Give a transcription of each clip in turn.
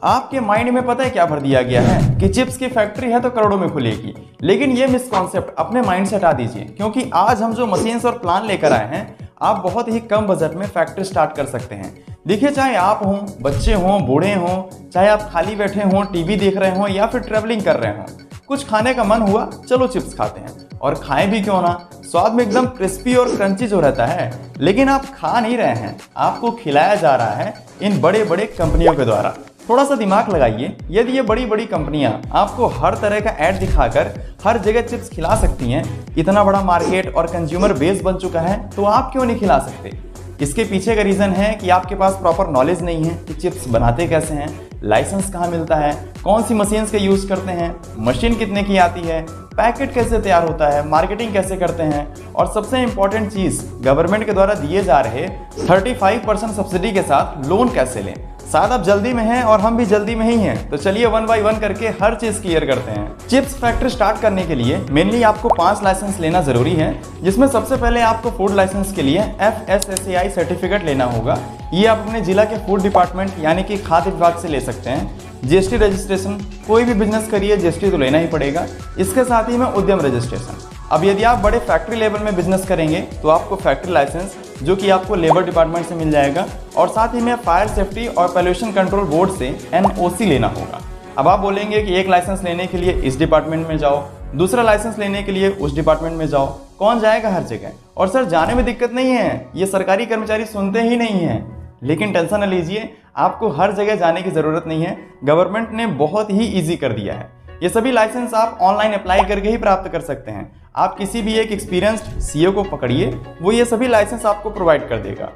आपके माइंड में पता है क्या भर दिया गया है कि चिप्स की फैक्ट्री है तो करोड़ों में खुलेगी। लेकिन ये मिसकॉन्सेप्ट अपने माइंड से हटा दीजिए, क्योंकि आज हम जो मशीन्स और प्लान लेकर आए हैं, आप बहुत ही कम बजट में फैक्ट्री स्टार्ट कर सकते हैं। देखिए, चाहे आप हों, बच्चे हों, बूढ़े हों, चाहे आप खाली बैठे हों, टीवी देख रहे हों या फिर ट्रैवलिंग कर रहे हों, कुछ खाने का मन हुआ, चलो चिप्स खाते हैं। और खाएं भी क्यों ना, स्वाद में एकदम क्रिस्पी और क्रंची जो रहता है। लेकिन आप खा नहीं रहे हैं, आपको खिलाया जा रहा है इन बड़े बड़े कंपनियों के द्वारा। थोड़ा सा दिमाग लगाइए, यदि ये बड़ी बड़ी कंपनियां आपको हर तरह का ऐड दिखाकर हर जगह चिप्स खिला सकती हैं, इतना बड़ा मार्केट और कंज्यूमर बेस बन चुका है, तो आप क्यों नहीं खिला सकते? इसके पीछे का रीज़न है कि आपके पास प्रॉपर नॉलेज नहीं है कि चिप्स बनाते कैसे हैं, लाइसेंस कहाँ मिलता है, कौन सी मशीन्स का यूज़ करते हैं, मशीन कितने की आती है, पैकेट कैसे तैयार होता है, मार्केटिंग कैसे करते हैं, और सबसे इंपॉर्टेंट चीज़, गवर्नमेंट के द्वारा दिए जा रहे 35% सब्सिडी के साथ लोन कैसे लें। शायद आप जल्दी में हैं और हम भी जल्दी में ही हैं, तो चलिए 1 बाय 1 करके हर चीज़ क्लियर करते हैं। चिप्स फैक्ट्री स्टार्ट करने के लिए मेनली आपको 5 लाइसेंस लेना ज़रूरी है, जिसमें सबसे पहले आपको फूड लाइसेंस के लिए FSSAI सर्टिफिकेट लेना होगा। ये आप अपने जिला के फूड डिपार्टमेंट यानी कि खाद्य विभाग से ले सकते हैं। GST रजिस्ट्रेशन, कोई भी बिजनेस करिए GST तो लेना ही पड़ेगा। इसके साथ ही में उद्यम रजिस्ट्रेशन। अब यदि आप बड़े फैक्ट्री लेवल में बिजनेस करेंगे तो आपको फैक्ट्री लाइसेंस, जो कि आपको लेबर डिपार्टमेंट से मिल जाएगा, और साथ ही में फायर सेफ्टी और पोल्यूशन कंट्रोल बोर्ड से NOC लेना होगा। अब आप बोलेंगे कि एक लाइसेंस लेने के लिए इस डिपार्टमेंट में जाओ, दूसरा लाइसेंस लेने के लिए उस डिपार्टमेंट में जाओ, कौन जाएगा हर जगह? और सर, जाने में दिक्कत नहीं है, ये सरकारी कर्मचारी सुनते ही नहीं हैं। लेकिन टेंशन न लीजिए, आपको हर जगह जाने की ज़रूरत नहीं है, गवर्नमेंट ने बहुत ही ईजी कर दिया है। ये सभी लाइसेंस आप ऑनलाइन अप्लाई करके ही प्राप्त कर सकते हैं। आप किसी भी एक एक्सपीरियंस्ड CEO को पकड़िए, वो ये सभी लाइसेंस आपको प्रोवाइड कर देगा।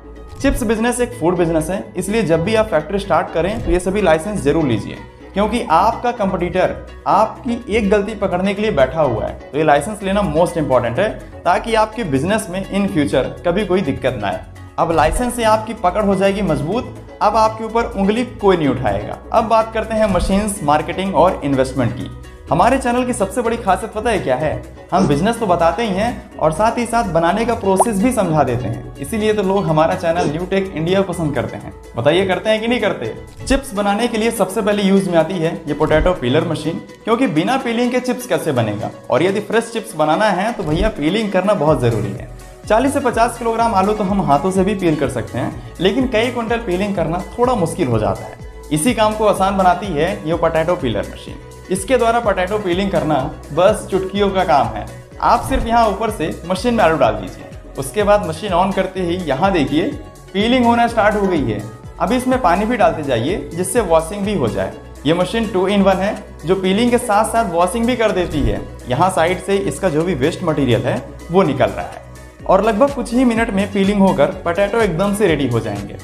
चिप्स बिजनेस एक फूड बिजनेस है, इसलिए जब भी आप फैक्ट्री स्टार्ट करें तो ये सभी लाइसेंस जरूर लीजिए, क्योंकि आपका कंपटीटर आपकी एक गलती पकड़ने के लिए बैठा हुआ है। तो ये लाइसेंस लेना मोस्ट इंपॉर्टेंट है, ताकि आपके बिजनेस में इन फ्यूचर कभी कोई दिक्कत ना आए। अब लाइसेंस से आपकी पकड़ हो जाएगी मजबूत, अब आपके ऊपर उंगली कोई नहीं उठाएगा। अब बात करते हैं मशीन्स, मार्केटिंग और इन्वेस्टमेंट की। हमारे चैनल की सबसे बड़ी खासियत पता है क्या है? हम बिजनेस तो बताते ही हैं और साथ ही साथ बनाने का प्रोसेस भी समझा देते हैं। इसीलिए तो लोग हमारा चैनल न्यू टेक इंडिया पसंद करते हैं। बताइए, करते हैं कि नहीं करते? चिप्स बनाने के लिए सबसे पहले यूज में आती है ये पोटैटो पीलर मशीन, क्योंकि बिना पीलिंग के चिप्स कैसे बनेगा? और यदि फ्रेश चिप्स बनाना है तो भैया पीलिंग करना बहुत जरूरी है। 40 से 50 किलोग्राम आलू तो हम हाथों से भी पील कर सकते हैं, लेकिन कई क्विंटल पीलिंग करना थोड़ा मुश्किल हो जाता है। इसी काम को आसान बनाती है ये पोटैटो पीलर मशीन। इसके द्वारा पोटैटो पीलिंग करना बस चुटकियों का काम है। आप सिर्फ यहाँ ऊपर से मशीन में आलू डाल दीजिए, उसके बाद मशीन ऑन करते ही यहाँ देखिए पीलिंग होना स्टार्ट हो गई है। अभी इसमें पानी भी डालते जाइए, जिससे वॉशिंग भी हो जाए। ये मशीन 2 in 1 है, जो पीलिंग के साथ साथ वॉशिंग भी कर देती है। यहाँ साइड से इसका जो भी वेस्ट मटेरियल है वो निकल रहा है, और लगभग कुछ ही मिनट में पीलिंग होकर पोटैटो एकदम से रेडी हो जाएंगे।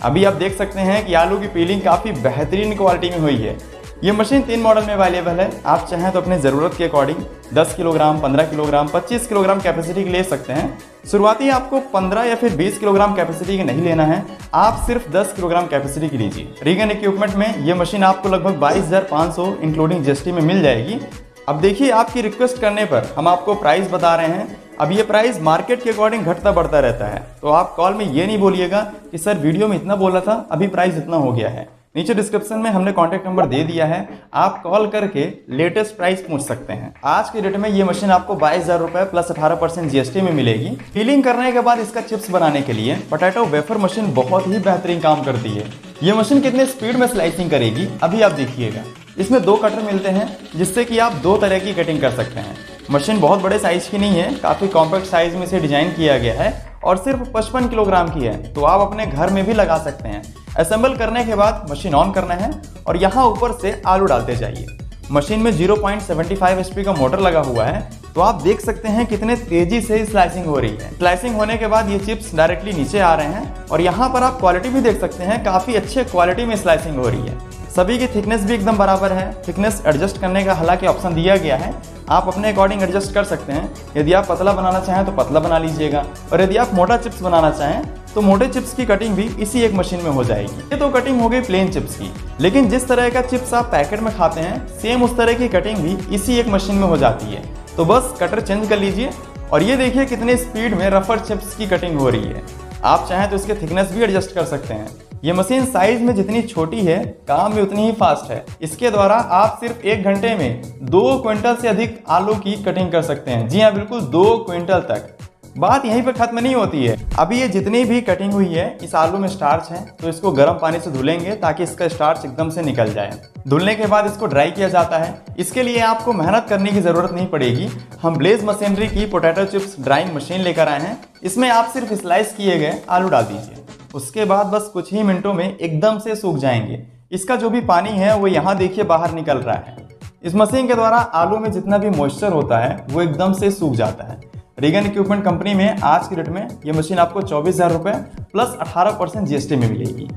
अभी आप देख सकते हैं कि आलू की पीलिंग काफ़ी बेहतरीन क्वालिटी में हुई है। ये मशीन 3 मॉडल में अवेलेबल है। आप चाहें तो अपने ज़रूरत के according 10 kilogram, 15 kilogram, 25 kilogram capacity की ले सकते हैं। शुरुआती आपको 15 या फिर 20 किलोग्राम कैपेसिटी की नहीं लेना है, आप सिर्फ 10 किलोग्राम कैपेसिटी की लीजिए। रीगन इक्विपमेंट में ये मशीन आपको लगभग 22,500 इंक्लूडिंग GST में मिल जाएगी। अब देखिए, आपकी रिक्वेस्ट करने पर हम आपको प्राइस बता रहे हैं। अब ये प्राइस मार्केट के अकॉर्डिंग घटता बढ़ता रहता है, तो आप कॉल में ये नहीं बोलिएगा कि सर वीडियो में इतना बोला था, अभी प्राइस इतना हो गया है। नीचे डिस्क्रिप्शन में हमने कॉन्टैक्ट नंबर दे दिया है, आप कॉल करके लेटेस्ट प्राइस पूछ सकते हैं। आज के डेट में ये मशीन आपको 22,000 रुपये प्लस 18% GST में मिलेगी। पीलिंग करने के बाद इसका चिप्स बनाने के लिए पोटैटो वेफर मशीन बहुत ही बेहतरीन काम करती है। ये मशीन कितने स्पीड में स्लाइसिंग करेगी अभी आप देखिएगा। इसमें 2 कटर मिलते हैं, जिससे कि आप 2 तरह की कटिंग कर सकते हैं। मशीन बहुत बड़े साइज की नहीं है, काफ़ी कॉम्पैक्ट साइज में इसे डिजाइन किया गया है, और सिर्फ 55 किलोग्राम की है, तो आप अपने घर में भी लगा सकते हैं। असेंबल करने के बाद मशीन ऑन करना है और यहाँ ऊपर से आलू डालते जाइए। मशीन में 0.75 HP का मोटर लगा हुआ है, तो आप देख सकते हैं कितने तेजी से स्लाइसिंग हो रही है। स्लाइसिंग होने के बाद ये चिप्स डायरेक्टली नीचे आ रहे हैं, और यहाँ पर आप क्वालिटी भी देख सकते हैं, काफ़ी अच्छे क्वालिटी में स्लाइसिंग हो रही है। सभी की थिकनेस भी एकदम बराबर है। थिकनेस एडजस्ट करने का हालांकि ऑप्शन दिया गया है, आप अपने अकॉर्डिंग एडजस्ट कर सकते हैं। यदि आप पतला बनाना चाहें तो पतला बना लीजिएगा, और यदि आप मोटा चिप्स बनाना चाहें तो मोटे चिप्स की कटिंग भी इसी एक मशीन में हो जाएगी। ये तो कटिंग हो गई प्लेन चिप्स की, लेकिन जिस तरह का चिप्स आप पैकेट में खाते हैं, सेम उस तरह की कटिंग भी इसी एक मशीन में हो जाती है। तो बस कटर चेंज कर लीजिए, और ये देखिए कितने स्पीड में रफर चिप्स की कटिंग हो रही है। आप चाहें तो इसके थिकनेस भी एडजस्ट कर सकते हैं। ये मशीन साइज में जितनी छोटी है, काम में उतनी ही फास्ट है। इसके द्वारा आप सिर्फ 1 घंटे में 2 क्विंटल से अधिक आलू की कटिंग कर सकते हैं। जी हाँ, बिल्कुल 2 क्विंटल तक। बात यहीं पर खत्म नहीं होती है। अभी ये जितनी भी कटिंग हुई है, इस आलू में स्टार्च है, तो इसको गर्म पानी से धुलेंगे ताकि इसका स्टार्च एकदम से निकल जाए। धुलने के बाद इसको ड्राई किया जाता है। इसके लिए आपको मेहनत करने की जरूरत नहीं पड़ेगी। हम ब्लेज मशीनरी की पोटैटो चिप्स ड्राइंग मशीन लेकर आए हैं। इसमें आप सिर्फ स्लाइस किए गए आलू डाल दीजिए। उसके बाद बस कुछ ही मिनटों में एकदम से सूख जाएंगे। इसका जो भी पानी है वो यहाँ देखिए बाहर निकल रहा है। इस मशीन के द्वारा आलू में जितना भी मॉइस्चर होता है वो एकदम से सूख जाता है। रीगन इक्विपमेंट कंपनी में आज की रेट में ये मशीन आपको 24,000 रुपये प्लस 18% GST में मिलेगी।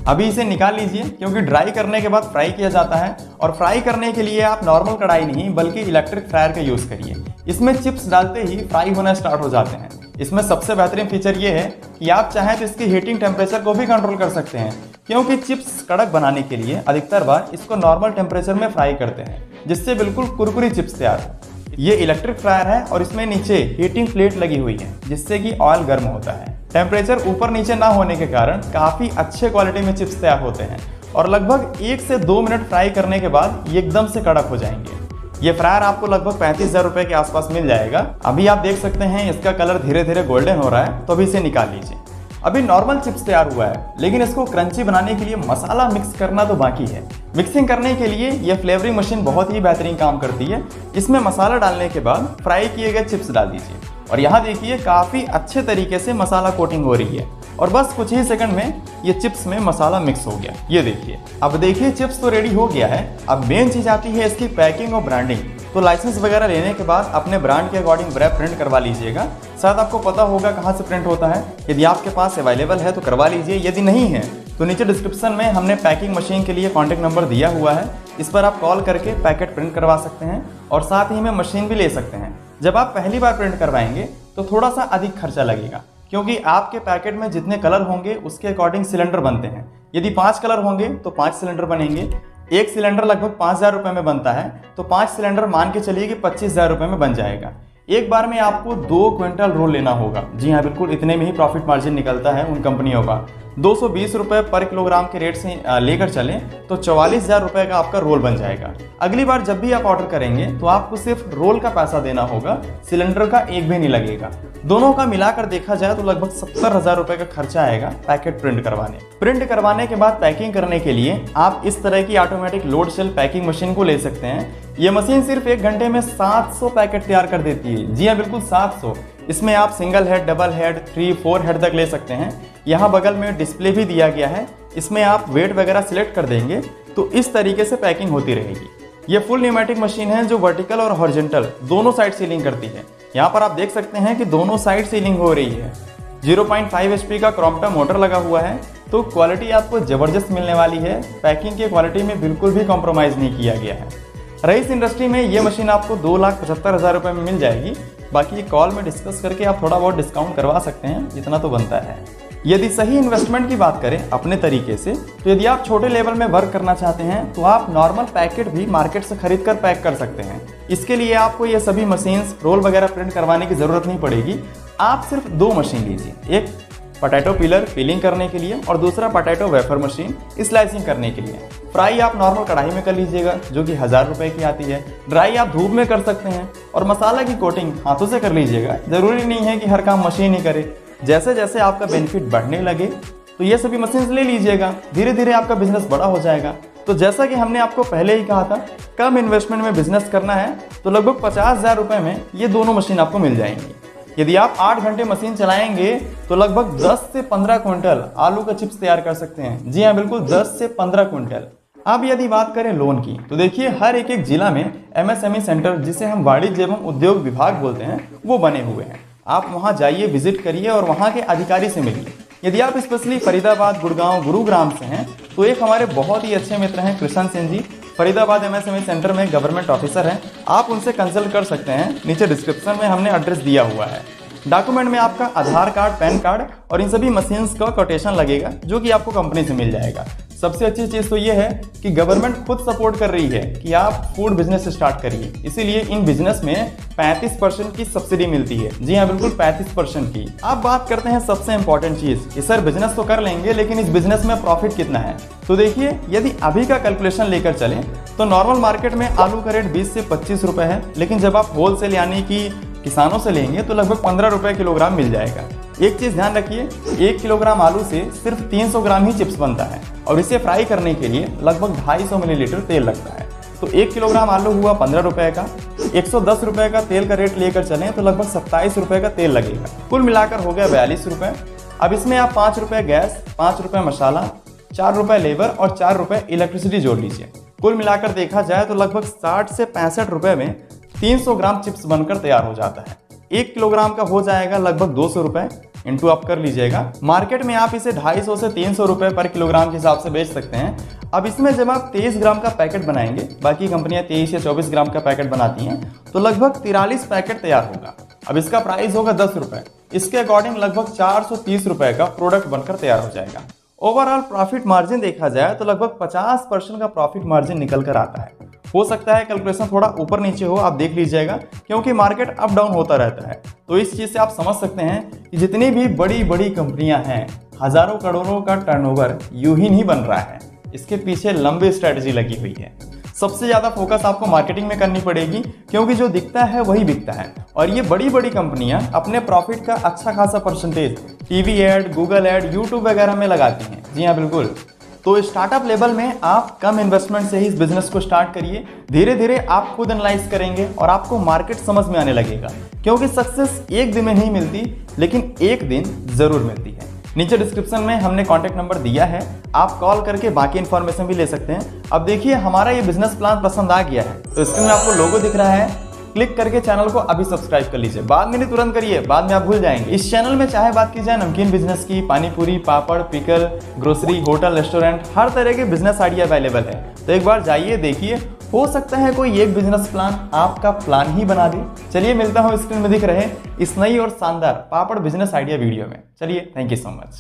अभी इसे निकाल लीजिए, क्योंकि ड्राई करने के बाद फ्राई किया जाता है। और फ्राई करने के लिए आप नॉर्मल कढ़ाई नहीं बल्कि इलेक्ट्रिक फ्रायर का यूज़ करिए। इसमें चिप्स डालते ही फ्राई होना स्टार्ट हो जाते हैं। इसमें सबसे बेहतरीन फीचर ये है कि आप चाहें तो इसकी हीटिंग टेम्परेचर को भी कंट्रोल कर सकते हैं, क्योंकि चिप्स कड़क बनाने के लिए अधिकतर बार इसको नॉर्मल टेम्परेचर में फ्राई करते हैं, जिससे बिल्कुल कुरकुरी चिप्स तैयार हो। ये इलेक्ट्रिक फ्रायर है और इसमें नीचे हीटिंग प्लेट लगी हुई है, जिससे कि ऑयल गर्म होता है। टेम्परेचर ऊपर नीचे ना होने के कारण काफ़ी अच्छे क्वालिटी में चिप्स तैयार होते हैं और लगभग 1 से 2 मिनट फ्राई करने के बाद ये एकदम से कड़क हो जाएंगे। ये फ्रायर आपको लगभग 35,000 रुपये के आसपास मिल जाएगा। अभी आप देख सकते हैं इसका कलर धीरे धीरे गोल्डन हो रहा है, तो अभी इसे निकाल लीजिए। अभी नॉर्मल चिप्स तैयार हुआ है, लेकिन इसको क्रंची बनाने के लिए मसाला मिक्स करना तो बाकी है। मिक्सिंग करने के लिए यह फ्लेवरिंग मशीन बहुत ही बेहतरीन काम करती है। इसमें मसाला डालने के बाद फ्राई किए गए चिप्स डाल दीजिए और यहाँ देखिए काफ़ी अच्छे तरीके से मसाला कोटिंग हो रही है और बस कुछ ही सेकंड में ये चिप्स में मसाला मिक्स हो गया। ये देखिए, अब देखिए चिप्स तो रेडी हो गया है। अब मेन चीज़ आती है इसकी पैकिंग और ब्रांडिंग। तो लाइसेंस वगैरह लेने के बाद अपने ब्रांड के अकॉर्डिंग रैप प्रिंट करवा लीजिएगा। शायद आपको पता होगा कहाँ से प्रिंट होता है। यदि आपके पास अवेलेबल है तो करवा लीजिए, यदि नहीं है तो नीचे डिस्क्रिप्शन में हमने पैकिंग मशीन के लिए कॉन्टैक्ट नंबर दिया हुआ है। इस पर आप कॉल करके पैकेट प्रिंट करवा सकते हैं और साथ ही में मशीन भी ले सकते हैं। जब आप पहली बार प्रिंट करवाएंगे तो थोड़ा सा अधिक खर्चा लगेगा, क्योंकि आपके पैकेट में जितने कलर होंगे उसके अकॉर्डिंग सिलेंडर बनते हैं। यदि 5 कलर होंगे तो 5 सिलेंडर बनेंगे। एक सिलेंडर लगभग 5,000 रुपये में बनता है, तो 5 सिलेंडर मान के चलिए कि 25,000 रुपये में बन जाएगा। एक बार में आपको 2 क्विंटल रोल लेना होगा। जी हाँ, बिल्कुल इतने में ही प्रॉफिट मार्जिन निकलता है उन कंपनियों का। 220 रुपये पर किलोग्राम के रेट से लेकर चलें तो 44,000 रुपये का आपका रोल बन जाएगा। अगली बार जब भी आप ऑर्डर करेंगे तो आपको सिर्फ रोल का पैसा देना होगा, सिलेंडर का एक भी नहीं लगेगा। दोनों का मिलाकर देखा जाए तो लगभग 70,000 रुपये का खर्चा आएगा पैकेट प्रिंट करवाने। प्रिंट करवाने के बाद पैकिंग करने के लिए आप इस तरह की automatic load shell packing machine को ले सकते हैं। ये मशीन सिर्फ 1 घंटे में 700 पैकेट तैयार कर देती है। जी हाँ, बिल्कुल 700। इसमें आप single head, double head, 3, 4 head तक ले सकते हैं। यहाँ बगल में डिस्प्ले भी दिया गया है, इसमें आप वेट वगैरह सिलेक्ट कर देंगे तो इस तरीके से पैकिंग होती रहेगी। ये फुल न्यूमेटिक मशीन है जो वर्टिकल और हॉरिजॉन्टल दोनों साइड सीलिंग करती है। यहाँ पर आप देख सकते हैं कि दोनों साइड सीलिंग हो रही है। 0.5 HP का क्रॉम्पटन मोटर लगा हुआ है, तो क्वालिटी आपको ज़बरदस्त मिलने वाली है। पैकिंग की क्वालिटी में बिल्कुल भी कॉम्प्रोमाइज़ नहीं किया गया है। रईस इंडस्ट्री में ये मशीन आपको 2,75,000 रुपये में मिल जाएगी। बाकी कॉल में डिस्कस करके आप थोड़ा बहुत डिस्काउंट करवा सकते हैं, जितना तो बनता है। यदि सही इन्वेस्टमेंट की बात करें अपने तरीके से, तो यदि आप छोटे लेवल में वर्क करना चाहते हैं तो आप नॉर्मल पैकेट भी मार्केट से खरीद कर पैक कर सकते हैं। इसके लिए आपको ये सभी मशीन्स, रोल वगैरह प्रिंट करवाने की ज़रूरत नहीं पड़ेगी। आप सिर्फ 2 मशीन लीजिए, एक पोटैटो पिलर पीलिंग करने के लिए और दूसरा पोटैटो वेफर मशीन स्लाइसिंग करने के लिए। फ्राई आप नॉर्मल कढ़ाई में कर लीजिएगा, जो कि 1,000 रुपये की आती है। ड्राई आप धूप में कर सकते हैं और मसाला की कोटिंग हाथों से कर लीजिएगा। ज़रूरी नहीं है कि हर काम मशीन ही करे। जैसे जैसे आपका बेनिफिट बढ़ने लगे तो ये सभी मशीन ले लीजिएगा, धीरे धीरे आपका बिजनेस बड़ा हो जाएगा। तो जैसा कि हमने आपको पहले ही कहा था, कम इन्वेस्टमेंट में बिजनेस करना है तो लगभग 50,000 रुपये में ये दोनों मशीन आपको मिल जाएंगी। यदि आप 8 घंटे मशीन चलाएंगे तो लगभग 10 से 15 क्विंटल आलू का चिप्स तैयार कर सकते हैं। जी हाँ, बिल्कुल 10 से 15 क्विंटल। अब यदि बात करें लोन की, तो देखिए हर एक जिला में MSME सेंटर, जिसे हम वाणिज्य एवं उद्योग विभाग बोलते हैं, वो बने हुए हैं। आप वहाँ जाइए, विजिट करिए और वहाँ के अधिकारी से मिलिए। यदि आप स्पेशली फरीदाबाद, गुड़गांव, गुरुग्राम से हैं तो एक हमारे बहुत ही अच्छे मित्र हैं कृष्ण सिंह जी, फरीदाबाद MSME सेंटर में गवर्नमेंट ऑफिसर हैं। आप उनसे कंसल्ट कर सकते हैं, नीचे डिस्क्रिप्शन में हमने एड्रेस दिया हुआ है। डॉक्यूमेंट में आपका आधार कार्ड, पैन कार्ड और इन सभी मशीन्स का कोटेशन लगेगा, जो कि आपको कंपनी से मिल जाएगा। सबसे अच्छी चीज़ तो ये है कि गवर्नमेंट खुद सपोर्ट कर रही है कि आप फूड बिजनेस स्टार्ट करिए, इसीलिए इन बिजनेस में 35% की सब्सिडी मिलती है। जी हाँ, बिल्कुल 35% की। अब बात करते हैं सबसे इंपॉर्टेंट चीज़ कि सर बिजनेस तो कर लेंगे लेकिन इस बिजनेस में प्रॉफिट कितना है। तो देखिए, यदि अभी का कैलकुलेशन लेकर चलें तो नॉर्मल मार्केट में आलू का रेट 20 से 25 रुपए है, लेकिन जब आप होलसेल यानी कि किसानों से लेंगे तो लगभग 15 रुपए किलोग्राम मिल जाएगा। एक चीज ध्यान रखिए, 1 किलोग्राम आलू से सिर्फ 300 ग्राम ही चिप्स बनता है और इसे फ्राई करने के लिए लगभग 250 मिलीलीटर तेल लगता है। तो 1 किलोग्राम आलू हुआ 15 रुपए का, 110 रुपए का तेल का रेट लेकर चलें तो लगभग 27 रुपए का तेल लगेगा। कुल मिलाकर हो गया 42 रुपए। अब इसमें आप 5 रुपए गैस, 5 रुपए मसाला, 4 रुपए लेबर और 4 रुपए इलेक्ट्रिसिटी जोड़ लीजिए। कुल मिलाकर देखा जाए तो लगभग 60 से 65 रुपए में 300 ग्राम चिप्स बनकर तैयार हो जाता है। 1 किलोग्राम का हो जाएगा लगभग 200 रुपए, इंटू आप कर लीजिएगा। मार्केट में आप इसे 250 से 300 रुपए पर किलोग्राम के हिसाब से बेच सकते हैं। अब इसमें जब आप 23 ग्राम का पैकेट बनाएंगे, बाकी कंपनियां 23 या 24 ग्राम का पैकेट बनाती हैं, तो लगभग 43 पैकेट तैयार होगा। अब इसका प्राइस होगा 10 रुपए। इसके अकॉर्डिंग लगभग 430 रुपए का प्रोडक्ट बनकर तैयार हो जाएगा। ओवरऑल प्रॉफिट मार्जिन देखा जाए तो लगभग 50% का प्रॉफिट मार्जिन निकल कर आता है। हो सकता है कैलकुलेशन थोड़ा ऊपर नीचे हो, आप देख लीजिएगा, क्योंकि मार्केट अप डाउन होता रहता है। तो इस चीज़ से आप समझ सकते हैं कि जितनी भी बड़ी बड़ी कंपनियां हैं, हजारों करोड़ों का टर्नओवर यूं ही नहीं बन रहा है, इसके पीछे लंबी स्ट्रेटजी लगी हुई है। सबसे ज़्यादा फोकस आपको मार्केटिंग में करनी पड़ेगी, क्योंकि जो दिखता है वही बिकता है। और ये बड़ी बड़ी कंपनियां अपने प्रॉफिट का अच्छा खासा percentage TV ad, Google ad, YouTube वगैरह में लगाती हैं। जी हाँ, बिल्कुल। तो स्टार्टअप लेवल में आप कम इन्वेस्टमेंट से ही इस बिजनेस को स्टार्ट करिए। धीरे धीरे आप खुद एनालाइज करेंगे और आपको मार्केट समझ में आने लगेगा, क्योंकि सक्सेस एक दिन में नहीं मिलती, लेकिन एक दिन जरूर मिलती है। नीचे डिस्क्रिप्शन में हमने कॉन्टैक्ट नंबर दिया है, आप कॉल करके बाकी इन्फॉर्मेशन भी ले सकते हैं। अब देखिए, हमारा ये बिजनेस प्लान पसंद आ गया है तो स्क्रीन में आपको लोगो दिख रहा है, क्लिक करके चैनल को अभी सब्सक्राइब कर लीजिए। बाद में नहीं, तुरंत करिए, बाद में आप भूल जाएंगे। इस चैनल में चाहे बात की जाए नमकीन बिजनेस की, पानी पूरी, पापड़, पिकल, ग्रोसरी, होटल, रेस्टोरेंट, हर तरह के बिजनेस आइडिया अवेलेबल है। तो एक बार जाइए, देखिए, हो सकता है कोई एक बिजनेस प्लान आपका प्लान ही बना दे। चलिए, मिलता हूँ स्क्रीन में दिख रहे इस नई और शानदार पापड़ बिजनेस आइडिया वीडियो में। चलिए, थैंक यू सो मच।